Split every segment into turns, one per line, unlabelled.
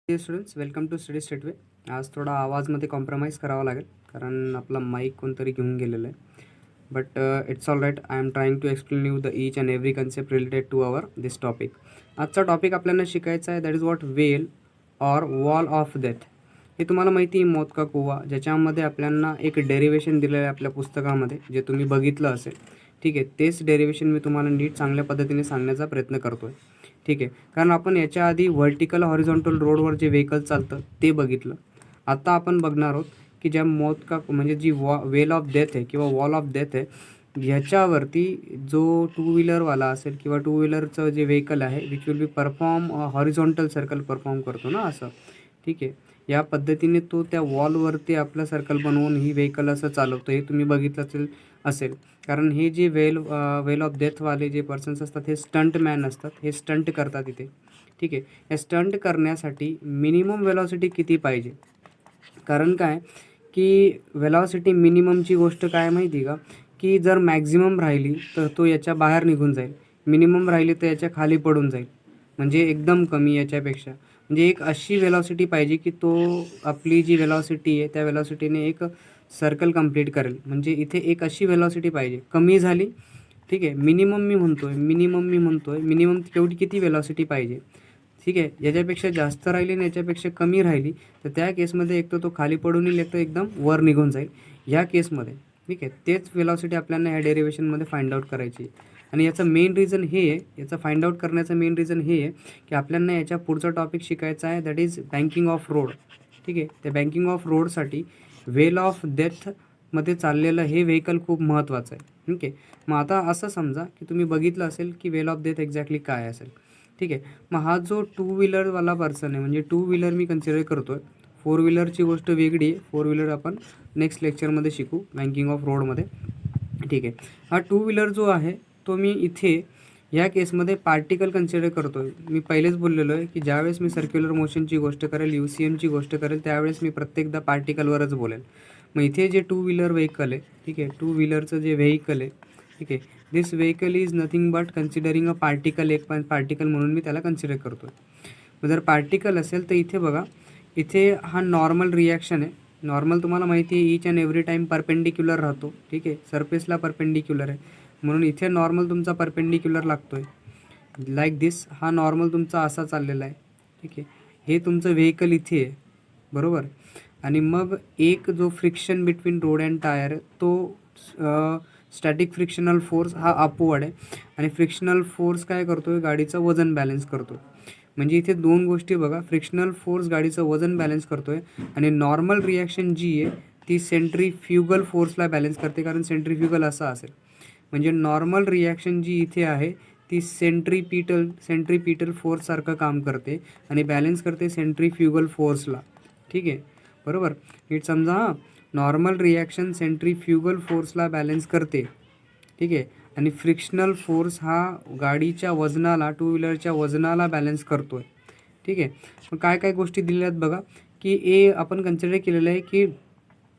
हे students welcome to study स्टेटवे. आज थोडा आवाजमध्ये कॉम्प्रोमाइज करावा लागेल कारण आपला माईक कोणतरी घेऊन गेलेलं आहे. But it's all right. I am trying to explain you the each and every concept related to our this topic. आजचा टॉपिक आपल्याला शिकायचा आहे, that is what well or wall of death. हे तुम्हाला माहिती आहे, मौत का कुवा, ज्याच्यामध्ये आपल्याला एक डेरिवेशन दिलेलं आहे आपल्या पुस्तकामध्ये, जे तुम्ही बघितलं असेल. ठीक आहे, तेच डेरिवेशन मी तुम्हाला नीट चांगल्या पद्धतीने सांगण्याचा प्रयत्न करतो आहे. ठीक आहे, कारण आपण याच्या आधी व्हर्टिकल हॉरिझॉन्टल रोडवर जे व्हेकल चालतं ते बघितलं. आता आपण बघणार आहोत की ज्या मौत का म्हणजे जी वेल ऑफ डेथ आहे किंवा वॉल ऑफ डेथ आहे, ह्याच्यावरती जो टू व्हीलरवाला असेल किंवा टू व्हीलरचं जे व्हेकल आहे which will be perform horizontal circle perform करतो ना असं. ठीक आहे, या पद्धतीने तो त्या वॉलवरती आपलं सर्कल बनवून ही व्हेकल असं चालवतो. हे तुम्ही बघितलं असेल कारण हे जे वेल ऑफ डेथवाले जे पर्सन्स असतात हे स्टंट मॅन असतात. हे स्टंट करतात इथे. ठीक आहे, या स्टंट करण्यासाठी मिनिमम वेलॉसिटी किती पाहिजे? कारण काय की वेलॉसिटी मिनिममची गोष्ट काय माहिती आहे का, की जर मॅक्झिमम राहिली तर तो याच्या बाहेर निघून जाईल, मिनिमम राहिली तर याच्या खाली पडून जाईल. म्हणजे एकदम कमी याच्यापेक्षा. म्हणजे एक अशी वेलॉसिटी पाहिजे की तो आपली जी वेलॉसिटी आहे त्या वेलॉसिटीने एक सर्कल कंप्लीट करेल. म्हणजे इथे एक अशी वेलॉसिटी पाहिजे, कमी झाली. ठीक आहे, मिनिमम मी म्हणतोय मिनिमम तेवढी किती वेलॉसिटी पाहिजे. ठीक आहे, याच्यापेक्षा जास्त राहिली आणि याच्यापेक्षा कमी राहिली तर त्या केसमध्ये एक तर तो खाली पडून येईल, एक तर एकदम वर निघून जाईल ह्या केसमध्ये. ठीक आहे, तेच वेलॉसिटी आपल्याला ह्या डेरिवेशनमध्ये फाइंड आउट करायची आहे. आणि याचं मेन रिझन हे आहे, याचं फाइंड आउट करण्याचं मेन रिझन हे आहे की आपल्याला याच्या पुढचा टॉपिक शिकायचा आहे, that is banking of road. ठीक आहे, त्या बँकिंग ऑफ रोडसाठी वेल ऑफ डेथमध्ये चाललेलं हे व्हेकल खूप महत्त्वाचं आहे. ठीक आहे, मग आता असं समजा की तुम्ही बघितलं असेल की वेल ऑफ डेथ एक्झॅक्टली काय असेल. ठीक आहे, मग हा जो टू व्हीलरवाला पर्सन आहे, म्हणजे टू व्हीलर मी कन्सिडर करतो आहे. फोर व्हीलरची गोष्ट वेगळी आहे. फोर व्हीलर आपण नेक्स्ट लेक्चरमध्ये शिकू बँकिंग ऑफ रोडमध्ये. ठीक आहे, हा टू व्हीलर जो आहे तो मी इथे ह्या केसमध्ये पार्टिकल कन्सिडर करतो आहे. मी पहिलेच बोललेलो आहे की ज्यावेळेस मी सर्क्युलर मोशनची गोष्ट करेल, UCMची गोष्ट करेल, त्यावेळेस मी प्रत्येकदा पार्टिकलवरच बोलेल. मग इथे जे टू व्हीलर व्हेकल आहे, ठीक आहे, टू व्हीलरचं जे व्हेकल आहे, ठीक आहे, this vehicle is nothing but considering a particle. एक पार्टिकल म्हणून मी त्याला कन्सिडर करतो आहे. मग जर पार्टिकल असेल तर इथे बघा, इथे हा नॉर्मल रिॲक्शन आहे. नॉर्मल तुम्हाला माहिती आहे each and every time perpendicular राहतो. ठीक आहे, सरफेसला परपेंडिक्युलर आहे म्हणून इथे नॉर्मल तुमचा परपेंडिक्युलर लागतो आहे. लाईक दिस हा नॉर्मल तुमचा असा चाललेला आहे. ठीक आहे, हे तुमचं व्हेकल इथे आहे, बरोबर. आणि मग एक जो friction between road and tyre, तो स्टॅटिक फ्रिक्शनल फोर्स हा अपवर्ड आहे. आणि फ्रिक्शनल फोर्स काय करतो आहे, गाडीचं वजन बॅलन्स करतो. म्हणजे इथे दोन गोष्टी बघा, फ्रिक्शनल फोर्स गाडीचं वजन बॅलन्स करतो आहे आणि नॉर्मल रिॲक्शन जी आहे ती सेंट्रीफ्युगल फोर्सला बॅलन्स करते. कारण सेंट्रीफ्युगल असा असेल म्हणजे नॉर्मल रिॲक्शन जी इथे आहे ती सेंट्रीपिटल फोर्ससारखं काम करते आणि बॅलन्स करते सेंट्रीफ्युगल फोर्सला. ठीक आहे, बरोबर. नीट समजा हां, नॉर्मल रिॲक्शन सेंट्रीफ्युगल फोर्सला बॅलन्स करते. ठीक आहे, आणि फ्रिक्शनल फोर्स हा गाडीच्या वजनाला, टू व्हीलरच्या वजनाला बॅलन्स करतो आहे. ठीक आहे, मग काय काय गोष्टी दिलेल्या आहेत बघा, की आपण कन्सिडर केलेलं आहे की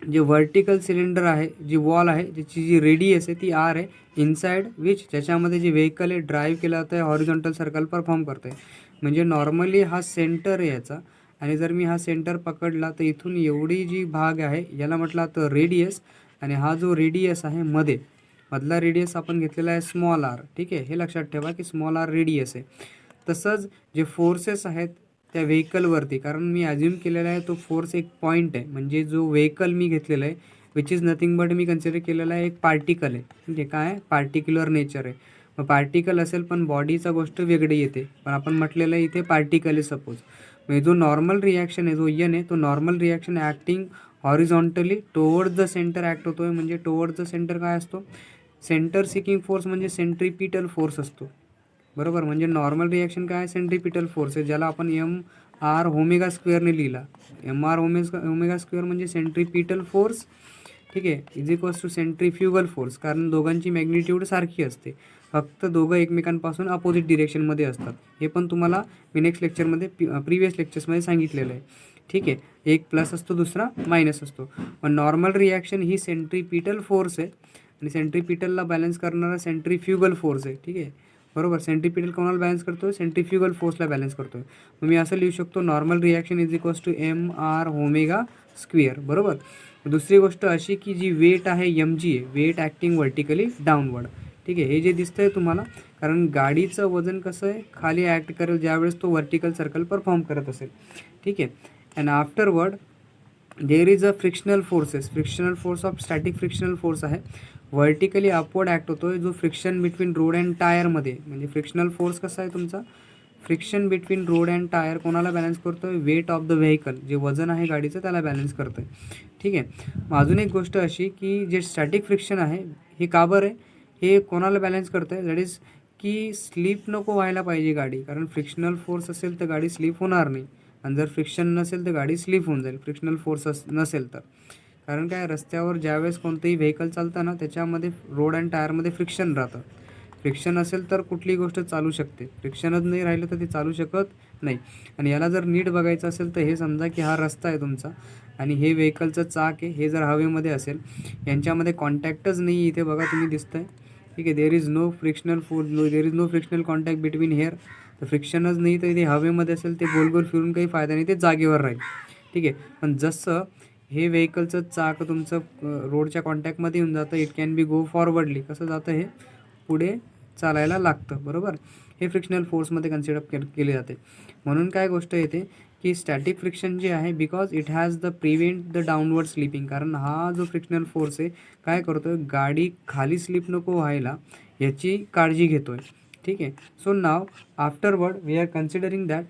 जे व्हर्टिकल सिलेंडर आहे, जी वॉल आहे, ज्याची जी रेडियस आहे ती R आहे, इनसाइड विच ज्याच्यामध्ये जे व्हेकल आहे ड्राईव्ह केलं जातं आहे हॉरिझॉन्टल सर्कल परफॉर्म करतं आहे. म्हणजे नॉर्मली हा सेंटर आहे याचा. आणि जर मी हा सेंटर पकडला तर इथून एवढी जी भाग आहे याला म्हटलं तर रेडियस. आणि हा जो रेडियस आहे मधला रेडियस आपण घेतलेला आहे स्मॉल r. ठीक आहे, हे लक्षात ठेवा की स्मॉल r रेडियस आहे. तसंच जे फोर्सेस आहेत त्या व्हेकलवरती, कारण मी अज्युम केलेला आहे तो फोर्स एक पॉईंट आहे. म्हणजे जो व्हेकल मी घेतलेला आहे which is nothing but me consider केलेला आहे एक पार्टिकल आहे. म्हणजे काय, पार्टिक्युलर नेचर आहे. मग पार्टिकल असेल पण बॉडीचा गोष्ट वेगळी येते, पण आपण म्हटलेलं आहे इथे पार्टिकल आहे सपोज. म्हणजे जो नॉर्मल रिॲक्शन आहे, जो आहे तो normal reaction acting horizontally towards the centre act होतो आहे. म्हणजे टुवर्ड्स द सेंटर काय असतो, सेंटर सिकिंग फोर्स म्हणजे सेंट्रीपिटल फोर्स असतो, बरोबर. म्हणजे नॉर्मल रिॲक्शन काय, सेंट्रीपिटल फोर्स आहे, ज्याला आपण MR ओमेगा स्क्वेअरने लिहिला. MR ओमेगा स्क्वेअर म्हणजे सेंट्रीपिटल फोर्स. ठीक आहे, is equals to centrifugal force. कारण दोघांची मॅग्निट्यूड सारखी असते, फक्त दोघं एकमेकांपासून अपोजिट डिरेक्शनमध्ये असतात. हे पण तुम्हाला मी नेक्स्ट लेक्चरमध्ये प्रिव्हियस लेक्चर्समध्ये सांगितलेलं आहे. ठीक आहे, एक प्लस असतो दुसरा मायनस असतो. पण नॉर्मल रिॲक्शन ही सेंट्रीपिटल फोर्स आहे आणि सेंट्रीपिटलला बॅलन्स करणारा सेंट्रीफ्युगल फोर्स आहे. ठीक आहे, बरोबर. सेंट्रिपिटल कोणाला बॅलन्स करतो आहे, सेंट्रिफ्युगल फोर्सला बॅलन्स करतो आहे. मग मी असं लिहू शकतो normal reaction is equals to M R omega square. बरोबर. दुसरी गोष्ट अशी की जी वेट आहे एम जी आहे, वेट ॲक्टिंग व्हर्टिकली डाऊनवर्ड. ठीक आहे, हे जे दिसतं आहे तुम्हाला, कारण गाडीचं वजन कसं आहे खाली ॲक्ट करेल ज्यावेळेस तो व्हर्टिकल सर्कल परफॉर्म करत असेल. ठीक आहे. And afterward there is a frictional forces. Frictional force of static frictional force आहे, व्हर्टिकली अपवर्ड ॲक्ट होतो आहे जो फ्रिक्शन बिटवीन रोड अँड टायरमध्ये. म्हणजे फ्रिक्शनल फोर्स कसा आहे तुमचा, friction between road and tyre कोणाला बॅलन्स करतो आहे, वेट ऑफ द व्हेकल, जे वजन आहे गाडीचं त्याला बॅलन्स करतो आहे. ठीक आहे. मग अजून एक गोष्ट अशी की जे स्टॅटिक फ्रिक्शन आहे हे का बरं आहे, हे कोणाला बॅलन्स करतं आहे, दॅट इज की स्लिप नको व्हायला पाहिजे गाडी, कारण फ्रिक्शनल फोर्स असेल तर गाडी स्लिप होणार नाही, आणि जर फ्रिक्शन नसेल तर गाडी स्लिप होऊन जाईल फ्रिक्शनल फोर्स नसेल तर. कारण काय, रस्त्यावर ज्यावेळेस कोणतंही व्हेकल चालतं ना त्याच्यामध्ये रोड अँड टायरमध्ये फ्रिक्शन राहतं. फ्रिक्शन असेल तर कुठलीही गोष्ट चालू शकते, फ्रिक्शनच नाही राहिलं तर ती चालू शकत नाही. आणि याला जर नीट बघायचं असेल तर हे समजा की हा रस्ता आहे तुमचा आणि हे व्हेकलचं चाक आहे, हे जर हवेमध्ये असेल, यांच्यामध्ये कॉन्टॅक्टच नाही, इथे बघा तुम्ही दिसतं आहे. ठीक आहे, there is no frictional there is no frictional contact between here. तर फ्रिक्शनच नाही तर इथे हवेमध्ये असेल, ते गोल गोल फिरून काही फायदा नाही, ते जागेवर राहील. ठीक आहे. पण जसं हे व्हेकलचं चाक तुमचं रोडच्या कॉन्टॅक्टमध्ये येऊन जातं, it can be go forwardly, कसं जातं हे पुढे चालायला लागतं. बरोबर. हे फ्रिक्शनल फोर्समध्ये कन्सिडर केले जाते. म्हणून काय गोष्ट येते की स्टॅटिक फ्रिक्शन जे आहे because it has the prevent the downward slipping, कारण हा जो फ्रिक्शनल फोर्स आहे काय करतो आहे, गाडी खाली स्लिप नको व्हायला याची काळजी घेतो आहे. ठीक आहे. So now afterward we are considering that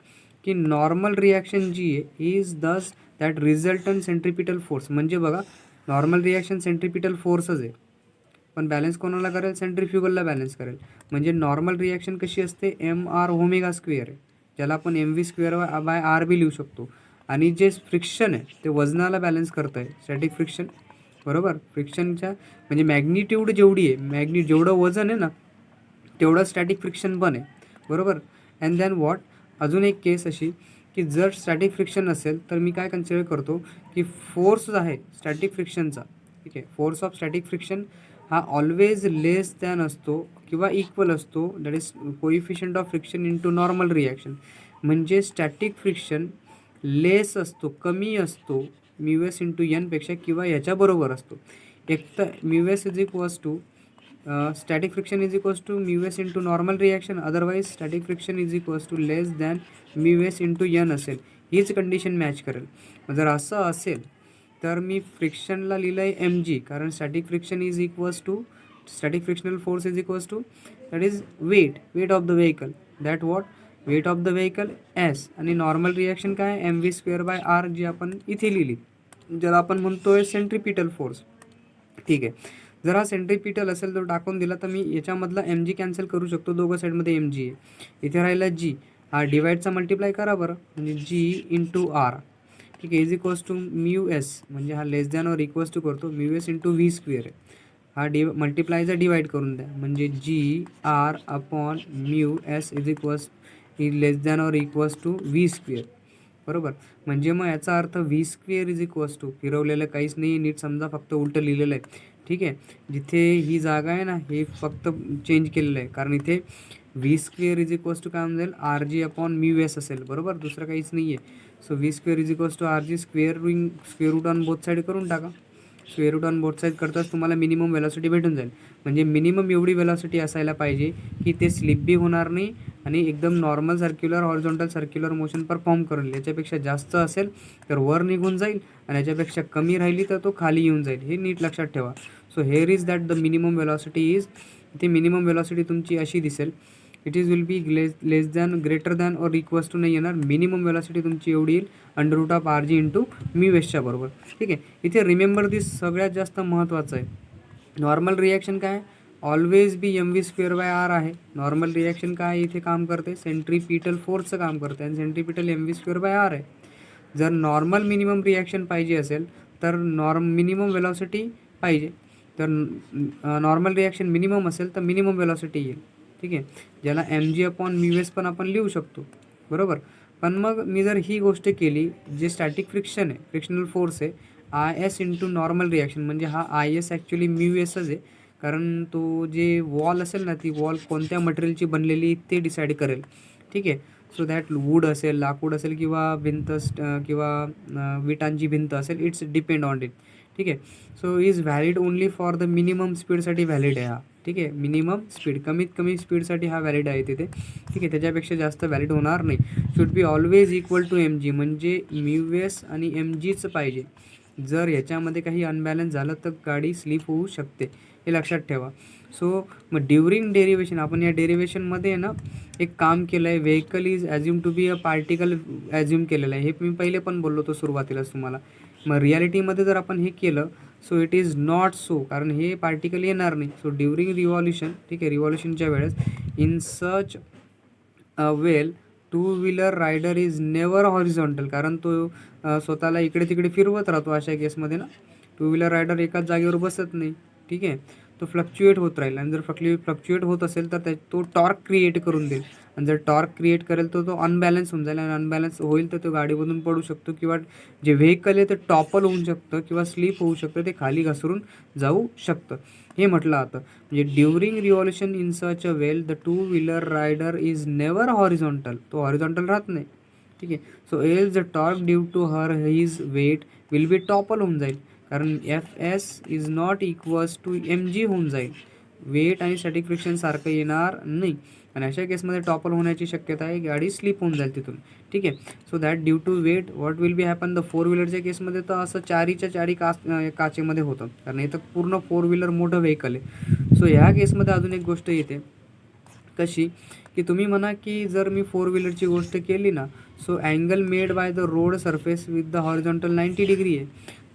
की नॉर्मल रिॲक्शन जी आहे इज दस दॅट रिझल्टंट सेंट्रिपिटल फोर्स. म्हणजे बघा, नॉर्मल रिॲक्शन सेंट्रिपिटल फोर्सच आहे, पण बॅलन्स कोणाला करेल, सेंट्रिफ्युगलला बॅलन्स करेल. म्हणजे नॉर्मल रिॲक्शन कशी असते, एम आर ओमेगा स्क्वेअर आहे, ज्याला आपण M V square by R बी लिहू शकतो. आणि जे फ्रिक्शन आहे ते वजनाला बॅलन्स करतं आहे, स्टॅटिक फ्रिक्शन. बरोबर. फ्रिक्शनच्या म्हणजे मॅग्निट्यूड जेवढी आहे, जेवढं वजन आहे ना तेवढं स्टॅटिक फ्रिक्शन पण आहे. बरोबर. अँड दॅन वॉट, अजून एक केस अशी की जर स्टॅटिक फ्रिक्शन असेल तर मी काय कन्सिडर करतो की फोर्स आहे स्टॅटिक फ्रिक्शनचा. ठीक आहे, फोर्स ऑफ स्टॅटिक फ्रिक्शन हा ऑलवेज लेस दॅन असतो किंवा इक्वल असतो, that is coefficient of friction into normal reaction. म्हणजे स्टॅटिक फ्रिक्शन लेस असतो, कमी असतो म्यू एस इंटू एनपेक्षा, किंवा याच्याबरोबर असतो. एक तर mu S is equals to static friction is equals to mu S into normal reaction, otherwise static friction is equals to less than mu S into N असेल, हीच condition match करेल. जर असं असेल तर मी फ्रिक्शनला लिहिलं आहे एम जी, कारण static friction is equals to static frictional force is equals to that is weight of the vehicle, that what weight of the vehicle is. आणि नॉर्मल रिॲक्शन काय, M V square by R, G आपण इथे लिहिली, ज्याला आपण म्हणतो आहे centripetal force. ठीक आहे. जर हा सेंट्रिपिटल असेल तर टाकून दिला तर मी याच्यामधला एम जी कॅन्सल करू शकतो, दोघं साईडमध्ये एम जी आहे, इथे राहिला जी, हा डिवाईडचा मल्टिप्लाय करा बरं, म्हणजे जी इंटू आर. ठीक आहे, is equals to mu S, म्हणजे हा लेस दॅन और इक्वल्स टू करतो mu S into V square आहे, हा मल्टिप्लायचा डिवाईड करून द्या, म्हणजे G R upon mu S is equals less than और इक्वल्स टू व्ही स्क्वेअर. बरोबर. म्हणजे मग याचा अर्थ V square is equals to, फिरवलेलं काहीच नाही, नीट समजा, फक्त उलटं लिहिलेलं आहे. ठीक आहे, जिथे ही जागा आहे ना हे फक्त चेंज केलेलं आहे, कारण इथे V square is equals to काय होऊन जाईल, R G upon mu S असेल. बरोबर, दुसरं काहीच नाही आहे. So V square is equals to R G, square root on both side करून टाका. Square root on both side करताच तुम्हाला मिनिमम वेलॉसिटी भेटून जाईल. म्हणजे मिनिमम एवढी वेलॉसिटी असायला पाहिजे की ते स्लिप बी होणार नाही आणि एकदम normal circular horizontal circular motion perform करेल. याच्यापेक्षा जास्त असेल तर वर निघून जाईल आणि याच्यापेक्षा कमी राहिली तर तो खाली येऊन जाईल, हे नीट लक्षात ठेवा. So here is that the minimum velocity is, इथे मिनिमम वेलॉसिटी तुमची अशी दिसेल, it is will be less than greater than और इक्वल्स टू नाही येणार, मिनिमम वेलॉसिटी तुमची एवढी येईल under root of R G into mu एसच्या बरोबर. ठीक आहे, इथे रिमेंबर दिस सगळ्यात जास्त महत्त्वाचं आहे. नॉर्मल रिॲक्शन काय, always be M V square by R आहे. नॉर्मल रिॲक्शन काय इथे काम करते, सेंट्रिपिटल फोर्सचं काम करते, आणि centripetal M V square by R आहे. जर नॉर्मल मिनिमम रिॲक्शन पाहिजे असेल तर मिनिमम वेलॉसिटी पाहिजे, तर नॉर्मल रिॲक्शन मिनिमम असेल तर मिनिमम वेलॉसिटी येईल. ठीक आहे, ज्याला M G upon mu S पण आपण लिहू शकतो. बरोबर. पण मग मी जर ही गोष्ट केली, जे स्टॅटिक फ्रिक्शन आहे, फ्रिक्शनल फोर्स आहे, I S into normal reaction, म्हणजे हा I S actually mu such आहे, कारण तो जे वॉल असेल ना, ती वॉल कोणत्या मटेरियलची बनलेली ते डिसाईड करेल. ठीक आहे. सो दॅट वूड असेल, लाकूड असेल किंवा किंवा विटांची भिंत असेल, इट्स डिपेंड ऑन इट. ठीक आहे. So is valid only for the minimum स्पीडसाठी व्हॅलिड आहे हा. ठीक आहे. मिनिमम स्पीड, कमीत कमी स्पीडसाठी हा व्हॅलिड आहे तिथे. ठीक आहे. त्याच्यापेक्षा जास्त व्हॅलिड होणार नाही. Should be always equal to M G, म्हणजे म्यू एस आणि एम जीच पाहिजे. जर याच्यामध्ये काही अनबॅलन्स झालं तर गाडी स्लिप होऊ शकते, हे लक्षात ठेवा. सो मग ड्युरिंग डेरिवेशन, आपण या डेरिवेशनमध्ये ना एक काम केलं आहे. Vehicle is assume to be a particle assume केलेलं आहे. हे मी पहिले पण बोललो होतो सुरुवातीलाच तुम्हाला. मग रियालिटीमध्ये जर आपण हे केलं, so it is not so, कारण हे पार्टिकल येणार नाही. सो ड्युरिंग रिव्हॉल्युशन, ठीक आहे, रिव्हॉल्युशनच्या वेळेस in such a well two wheeler rider is never horizontal, कारण तो स्वतःला इकडे तिकडे फिरवत राहतो अशा केसमध्ये ना. टू व्हीलर रायडर एकाच जागेवर बसत नाही. ठीक आहे. तो फ्लक्च्युएट होत राहील, आणि जर फ्लक्च्युएट होत असेल तर तो टॉर्क क्रिएट करून देईल, आणि जर टॉर्क क्रिएट करेल तर तो अनबॅलन्स होऊन जाईल, आणि अनबॅलन्स होईल तर तो गाडीमधून पडू शकतो, किंवा जे व्हेकल आहे ते टॉपल होऊ शकतं किंवा स्लिप होऊ शकतं, ते खाली घसरून जाऊ शकतं. हे म्हटलं आता म्हणजे during revolution in such a well the two wheeler rider is never horizontal, तो हॉरिझॉन्टल राहत नाही. ठीक आहे. So else the torque due to her his weight will be topple होऊन जाईल, कारण F S is not equals to M G होऊन जाईल. वेट आणि स्टॅटिक फ्रिक्शन सारखं येणार नाही, आणि अशा केसमध्ये टॉपल होण्याची शक्यता आहे, गाडी स्लिप होऊन जाईल तिथून. ठीक आहे. So that due to weight what will be happen the four व्हीलरच्या केसमध्ये तर असं चारीच्या चारी काचेमध्ये होतं, कारण इथं पूर्ण फोर व्हीलर मोठं व्हेकल आहे. सो ह्या केसमध्ये अजून एक गोष्ट येते, कशी की तुम्ही म्हणा की जर मी फोर व्हीलरची गोष्ट केली ना, so angle made by the road surface with the horizontal 90 degree आहे.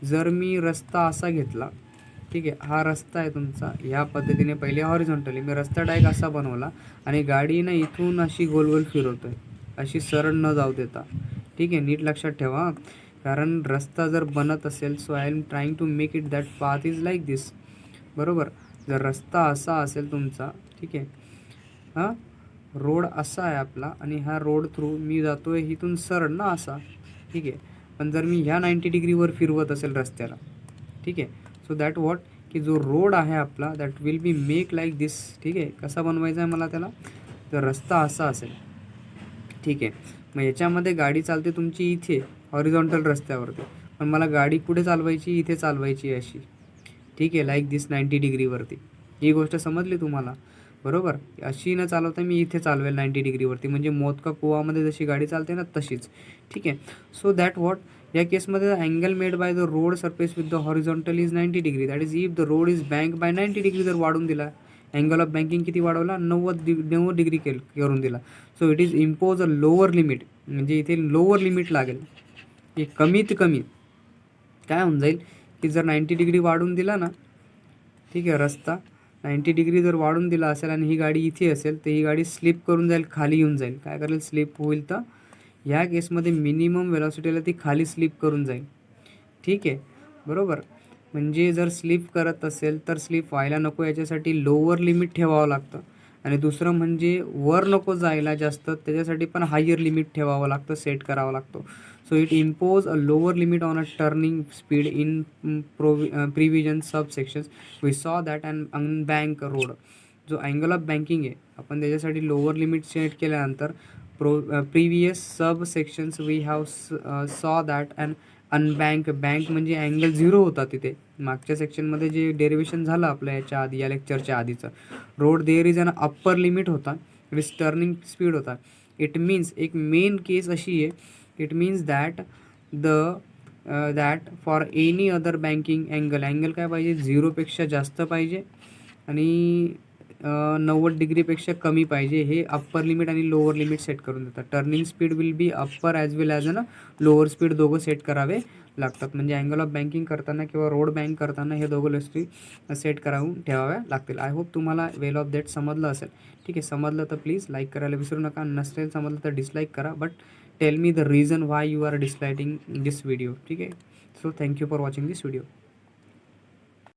जर मी रस्ता असा घेतला, ठीक आहे, हा रस्ता आहे तुमचा, ह्या पद्धतीने पहिले हॉरिझॉन्टली मी रस्ता डायरेक्ट असा बनवला, आणि गाडी ना इथून अशी गोल गोल फिरवतोय, अशी सरळ न जाऊ देता. ठीक आहे. नीट लक्षात ठेवा, कारण रस्ता जर बनत असेल, so I am trying to make it that path is like this. बरोबर. जर रस्ता असा असेल तुमचा, ठीक आहे, हां, रोड असा आहे आपला, आणि ह्या रोड थ्रू मी जातो आहे इथून सरळ ना असा. ठीक आहे. पण जर मी ह्या 90 डिग्रीवर फिरवत असेल रस्त्याला, ठीक आहे, सो दॅट वॉट की जो रोड आहे आपला that will be make like this. ठीक आहे. कसा बनवायचा आहे मला त्याला, जर रस्ता असा असेल, ठीक आहे, मग याच्यामध्ये गाडी चालते तुमची इथे हॉरिझॉन्टल रस्त्यावरती, पण मला गाडी कुठे चालवायची, इथे चालवायची अशी. ठीक आहे. लाईक दिस 90 डिग्रीवरती. ही गोष्ट समजली तुम्हाला. बरोबर. अशी न चालवता मी इथे चालवेल 90 डिग्रीवरती, म्हणजे मोदका कुवामध्ये जशी गाडी चालते ना तशीच. ठीक आहे. सो दॅट वॉट या केसमध्ये angle made by the road surface with the horizontal is 90 degree. That is if the road is bank by 90 degree. जर वाढून दिला अँगल ऑफ बँकिंग, किती वाढवला, 90 डिग्री करून दिला. So it is impose a lower limit, म्हणजे इथे lower limit लागेल, की कमीत कमी काय होऊन जाईल की जर 90 डिग्री वाढून दिला ना, ठीक आहे, रस्ता 90 डिग्री जर वाढून दिला असेल आणि ही गाडी इथे असेल, तर ही गाडी स्लिप करून जाईल, खाली येऊन जाईल. काय करेल, स्लिप होईल. तर ह्या केसमध्ये मिनिमम वेलॉसिटीला ती खाली स्लिप करून जाईल. ठीक आहे. बरोबर. म्हणजे जर स्लिप करत असेल तर स्लिप व्हायला नको, याच्यासाठी लोअर लिमिट ठेवावं लागतं, आणि दुसरं म्हणजे वर नको जायला जास्त, त्याच्यासाठी पण हायर लिमिट ठेवावं लागतं, सेट करावं लागतो. So it impose a lower limit on a turning speed in previous subsections. We saw that and unbanked road, जो अँगल ऑफ बँकिंग आहे, आपण त्याच्यासाठी लोअर लिमिट सेट केल्यानंतर previous subsections we have saw that and unbanked. Bank म्हणजे angle 0 होता तिथे मागच्या सेक्शनमध्ये जे डेरिवेशन झालं आपलं याच्या आधी, या लेक्चरच्या आधीचं. Road there is an upper limit होता, इट इज टर्निंग स्पीड होता. इट मीन्स एक मेन केस अशी आहे, it means that that for any other banking angle काय पाहिजे, 0पेक्षा जास्त पाहिजे, आणि 90 डिग्रीपेक्षा कमी पाहिजे. हे अप्पर लिमिट आणि लोअर लिमिट सेट करून देतात. Turning speed will be upper as well as lower speed, दोघं सेट करावे लागतात. म्हणजे अँगल ऑफ बँकिंग करताना किंवा रोड बँक करताना हे दोघं गोष्टी सेट करावून ठेवाव्या लागतील. आय होप तुम्हाला वेल ऑफ दॅट समजलं असेल. ठीक आहे. समजलं तर प्लीज लाईक करायला विसरू नका, नसेल समजलं तर डिसलाईक करा, but tell me the reason why you are disliking this video. ठीक आहे. So thank you for watching this video.